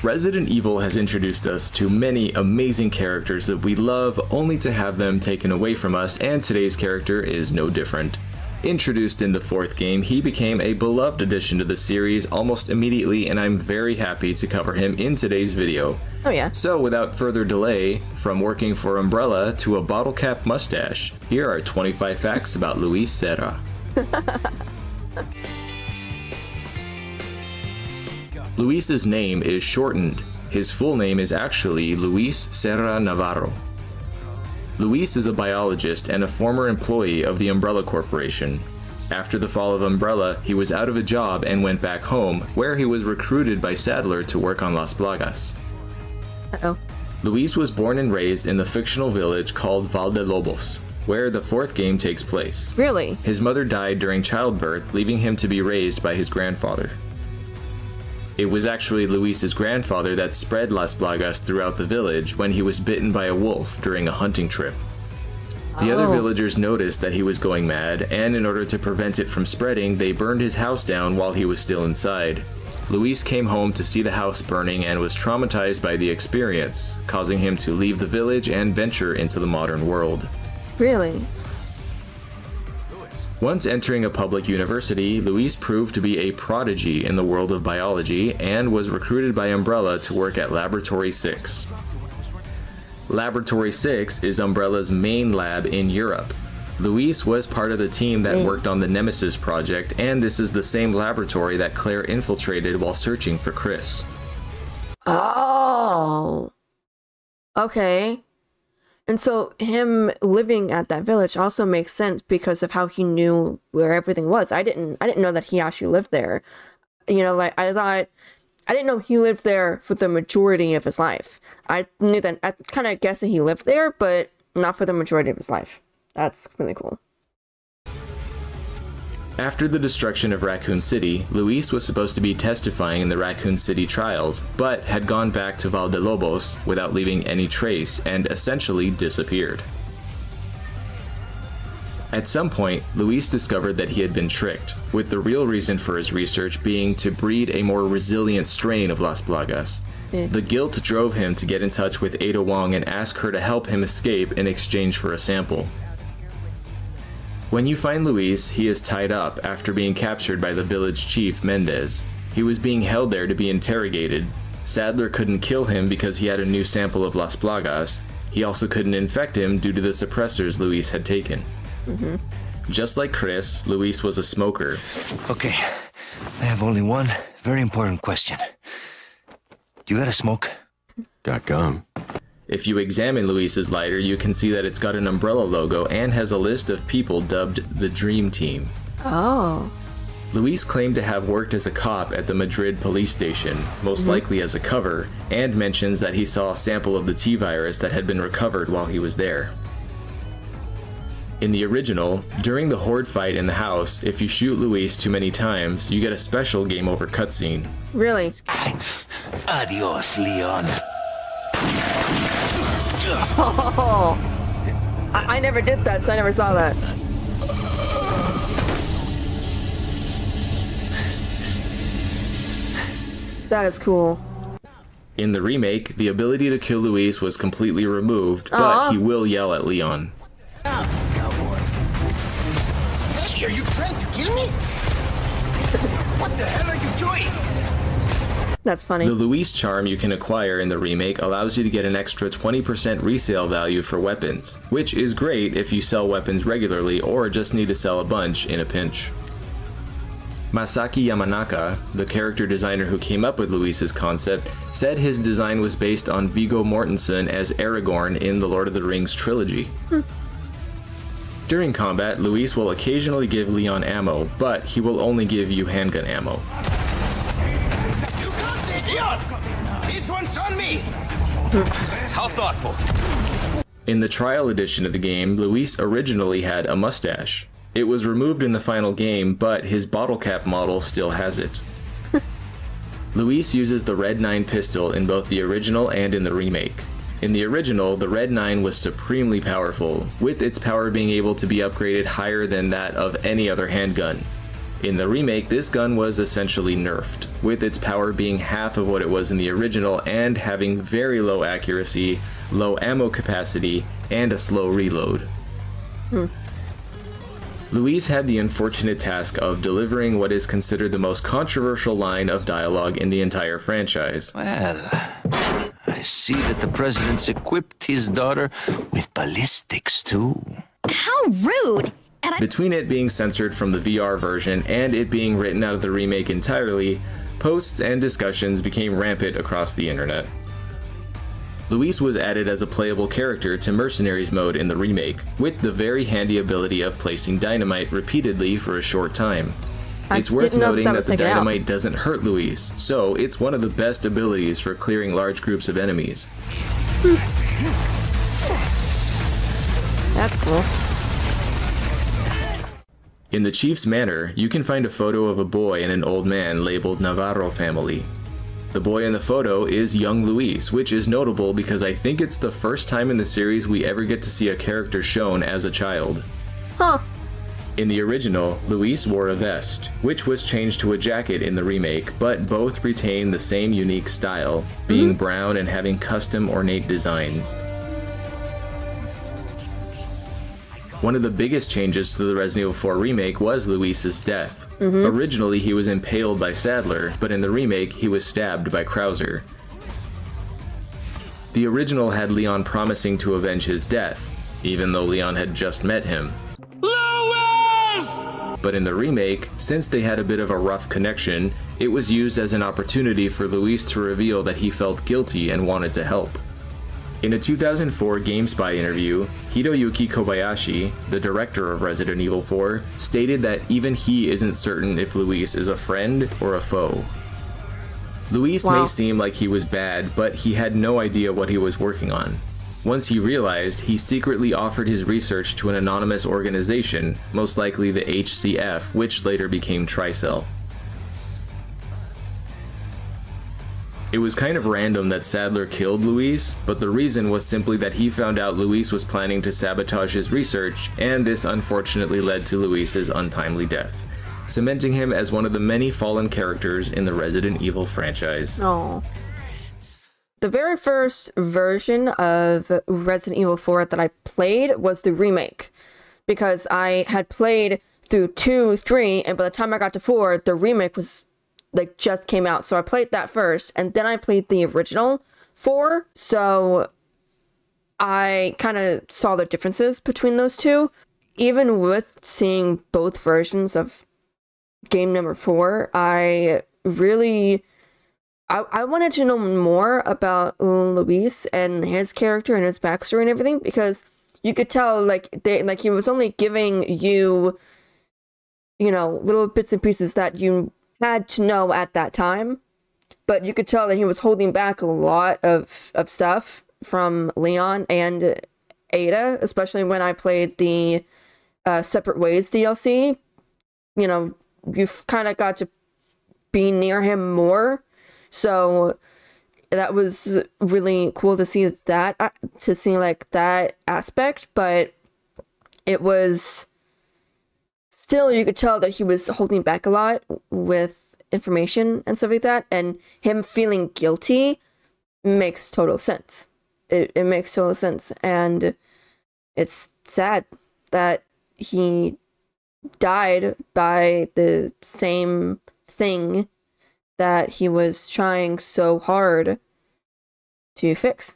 Resident Evil has introduced us to many amazing characters that we love, only to have them taken away from us, and today's character is no different. Introduced in the 4th game, he became a beloved addition to the series almost immediately, and I'm very happy to cover him in today's video. Oh yeah. So without further delay, from working for Umbrella to a bottle cap mustache, here are 25 facts about Luis Sera. Luis's name is shortened. His full name is actually Luis Sera Navarro. Luis is a biologist and a former employee of the Umbrella Corporation. After the fall of Umbrella, he was out of a job and went back home, where he was recruited by Sadler to work on Las Plagas. Uh-oh. Luis was born and raised in the fictional village called Valdelobos, where the 4th game takes place. Really? His mother died during childbirth, leaving him to be raised by his grandfather. It was actually Luis's grandfather that spread Las Plagas throughout the village when he was bitten by a wolf during a hunting trip. The other villagers noticed that he was going mad, and in order to prevent it from spreading, they burned his house down while he was still inside. Luis came home to see the house burning and was traumatized by the experience, causing him to leave the village and venture into the modern world. Really? Once entering a public university, Luis proved to be a prodigy in the world of biology and was recruited by Umbrella to work at Laboratory 6. Laboratory 6 is Umbrella's main lab in Europe. Luis was part of the team that worked on the Nemesis project, and this is the same laboratory that Claire infiltrated while searching for Chris. Oh. Okay. And so him living at that village also makes sense because of how he knew where everything was. I didn't know that he actually lived there. You know, like I didn't know he lived there for the majority of his life. I knew that, I kind of guessed that he lived there, but not for the majority of his life. That's really cool. After the destruction of Raccoon City, Luis was supposed to be testifying in the Raccoon City trials, but had gone back to Valdelobos without leaving any trace and essentially disappeared. At some point, Luis discovered that he had been tricked, with the real reason for his research being to breed a more resilient strain of Las Plagas. The guilt drove him to get in touch with Ada Wong and ask her to help him escape in exchange for a sample. When you find Luis, he is tied up after being captured by the village chief, Mendez. He was being held there to be interrogated. Sadler couldn't kill him because he had a new sample of Las Plagas. He also couldn't infect him due to the suppressors Luis had taken. Just like Chris, Luis was a smoker. Okay, I have only one very important question. You got a smoke? Got gum. If you examine Luis's lighter, you can see that it's got an Umbrella logo and has a list of people dubbed the Dream Team. Oh. Luis claimed to have worked as a cop at the Madrid police station, most likely as a cover, and mentions that he saw a sample of the T-virus that had been recovered while he was there. In the original, during the Horde fight in the house, if you shoot Luis too many times, you get a special game over cutscene. Really? Adios, Leon. Oh, I never did that, so I never saw that. That is cool. In the remake, the ability to kill Luis was completely removed, but he will yell at Leon. Cowboy. Hey, are you trying to kill me? What the hell are you doing? That's funny. The Luis charm you can acquire in the remake allows you to get an extra 20% resale value for weapons, which is great if you sell weapons regularly or just need to sell a bunch in a pinch. Masaki Yamanaka, the character designer who came up with Luis's concept, said his design was based on Viggo Mortensen as Aragorn in the Lord of the Rings trilogy. During combat, Luis will occasionally give Leon ammo, but he will only give you handgun ammo. Leon! This one's on me! How thoughtful. In the trial edition of the game, Luis originally had a mustache. It was removed in the final game, but his bottle cap model still has it. Luis uses the Red 9 pistol in both the original and in the remake. In the original, the Red 9 was supremely powerful, with its power being able to be upgraded higher than that of any other handgun. In the remake, this gun was essentially nerfed, with its power being half of what it was in the original and having very low accuracy, low ammo capacity, and a slow reload. Luis had the unfortunate task of delivering what is considered the most controversial line of dialogue in the entire franchise. Well, I see that the president's equipped his daughter with ballistics, too. How rude! Between it being censored from the VR version and it being written out of the remake entirely, posts and discussions became rampant across the internet. Luis was added as a playable character to Mercenaries mode in the remake, with the very handy ability of placing dynamite repeatedly for a short time. It's worth noting that the dynamite doesn't hurt Luis, so it's one of the best abilities for clearing large groups of enemies. That's cool. In the Chief's Manor, you can find a photo of a boy and an old man labeled Navarro family. The boy in the photo is young Luis, which is notable because I think it's the first time in the series we ever get to see a character shown as a child. Huh. In the original, Luis wore a vest, which was changed to a jacket in the remake, but both retain the same unique style, being brown and having custom ornate designs. One of the biggest changes to the Resident Evil 4 remake was Luis's death. Originally, he was impaled by Sadler, but in the remake, he was stabbed by Krauser. The original had Leon promising to avenge his death, even though Leon had just met him. Luis! But in the remake, since they had a bit of a rough connection, it was used as an opportunity for Luis to reveal that he felt guilty and wanted to help. In a 2004 GameSpy interview, Hiroyuki Kobayashi, the director of Resident Evil 4, stated that even he isn't certain if Luis is a friend or a foe. Luis may seem like he was bad, but he had no idea what he was working on. Once he realized, he secretly offered his research to an anonymous organization, most likely the HCF, which later became Tricell. It was kind of random that Sadler killed Luis, but the reason was simply that he found out Luis was planning to sabotage his research, and this unfortunately led to Luis's untimely death, cementing him as one of the many fallen characters in the Resident Evil franchise. Oh. The very first version of Resident Evil 4 that I played was the remake, because I had played through 2, 3, and by the time I got to 4, the remake was like just came out. So I played that first, and then I played the original 4. So I kind of saw the differences between those two. Even with seeing both versions of game number 4, I really I wanted to know more about Luis and his character and his backstory and everything, because you could tell like he was only giving you, you know, little bits and pieces that you had to know at that time, but you could tell that he was holding back a lot of stuff from Leon and Ada, especially when I played the Separate Ways DLC. You know, you've kind of got to be near him more, so that was really cool to see that, like that aspect, but it was still, you could tell that he was holding back a lot with information and stuff like that, and him feeling guilty makes total sense. It makes total sense, and it's sad that he died by the same thing that he was trying so hard to fix.